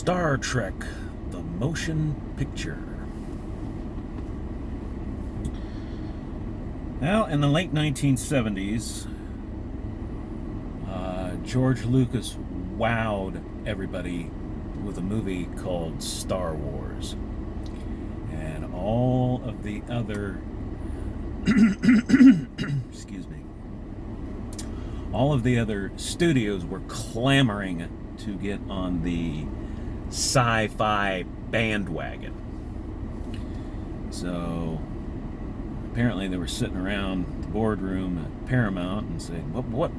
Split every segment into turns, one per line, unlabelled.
Star Trek, the motion picture. Well, in the late 1970s, George Lucas wowed everybody with a movie called Star Wars. And all of the other excuse me, all of the other studios were clamoring to get on the sci-fi bandwagon. So apparently they were sitting around the boardroom at Paramount and saying, what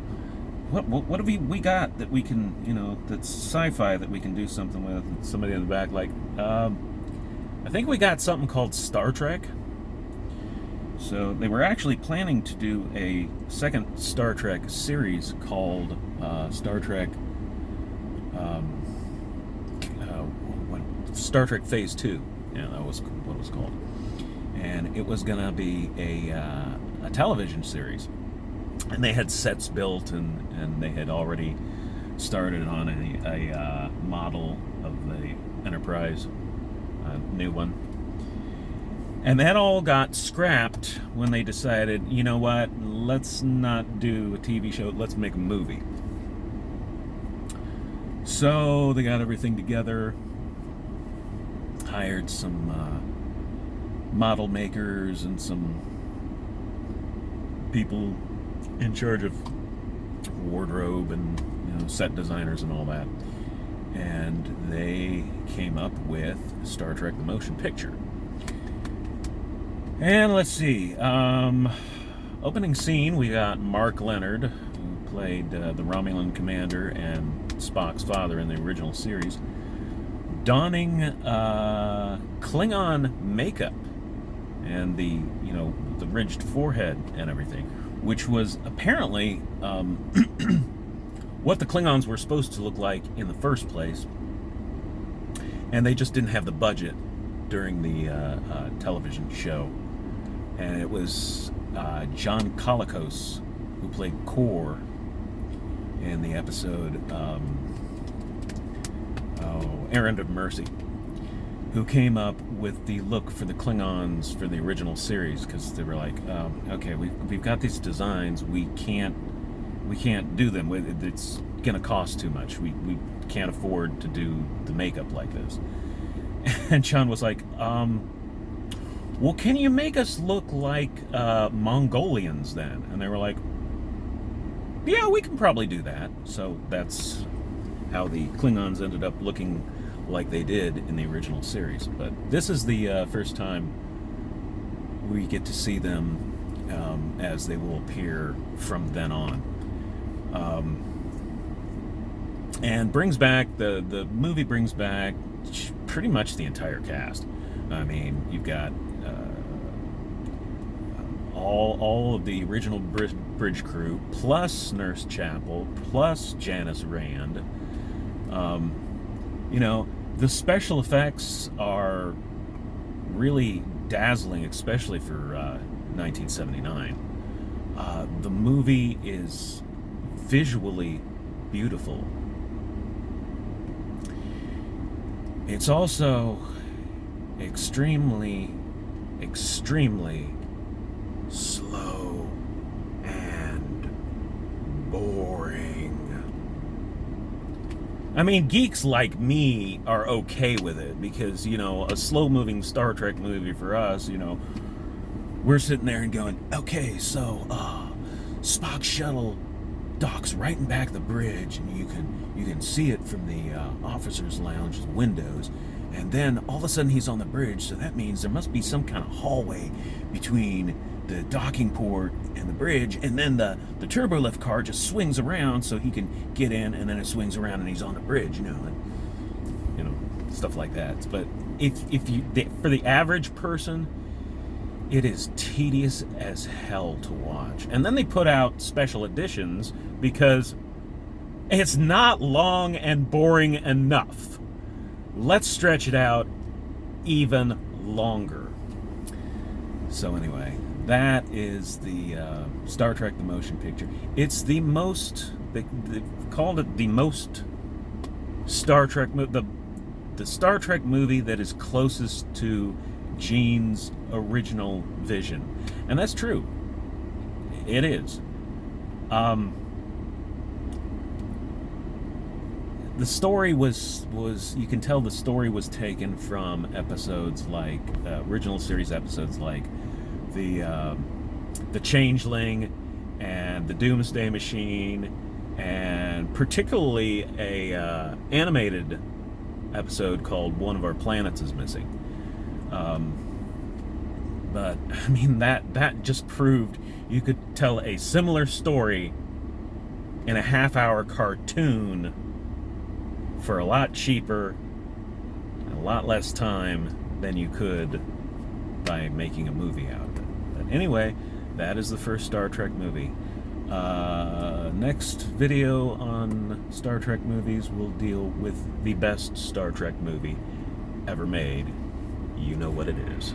have we got that we can, that's sci-fi that we can do something with? And somebody in the back like, I think we got something called Star Trek. So they were actually planning to do a second Star Trek series called Star Trek Star Trek Phase 2. Yeah, that was what it was called. And it was going to be a television series. And they had sets built, and they had already started on a model of the Enterprise, new one. And that all got scrapped when they decided, you know what, let's not do a TV show, let's make a movie. So they got everything together, hired some model makers and some people in charge of wardrobe and set designers and all that. And they came up with Star Trek the Motion Picture. And let's see, opening scene, we got Mark Leonard, who played the Romulan commander and Spock's father in the original series, donning Klingon makeup and the ridged forehead and everything, which was apparently what the Klingons were supposed to look like in the first place, and they just didn't have the budget during the television show. And it was John Colicos who played Kor in the episode Errand of Mercy, who came up with the look for the Klingons for the original series, because they were like, okay, we've got these designs, we can't do them. It's gonna cost too much. We can't afford to do the makeup like this. And John was like, well, can you make us look like Mongolians then? And they were like, yeah, we can probably do that. So that's how the Klingons ended up looking like they did in the original series. But this is the first time we get to see them as they will appear from then on. And brings back, the movie brings back pretty much the entire cast. I mean, you've got all of the original bridge crew, plus Nurse Chapel, plus Janice Rand. The special effects are really dazzling, especially for 1979. The movie is visually beautiful. It's also extremely slow and boring. I mean, geeks like me are okay with it because, a slow-moving Star Trek movie for us, we're sitting there and going, okay, so Spock's shuttle docks right in back of the bridge, and you can see it from the officers' lounge windows. And then all of a sudden he's on the bridge, so that means there must be some kind of hallway between the docking port and the bridge, and then the turbolift car just swings around so he can get in, and then it swings around and he's on the bridge, stuff like that. But for the average person, it is tedious as hell to watch. And then they put out special editions because it's not long and boring enough. Let's stretch it out even longer. So anyway, that is the Star Trek the Motion Picture. It's the most, they called it the most Star Trek, the Star Trek movie that is closest to Gene's original vision. And that's true. It is. The story was you can tell the story was taken from episodes like original series episodes like the Changeling and the Doomsday Machine, and particularly a animated episode called One of Our Planets is Missing. But I mean that just proved you could tell a similar story in a half-hour cartoon for a lot cheaper and a lot less time than you could by making a movie out of it. But anyway, that is the first Star Trek movie. Next video on Star Trek movies will deal with the best Star Trek movie ever made. You know what it is.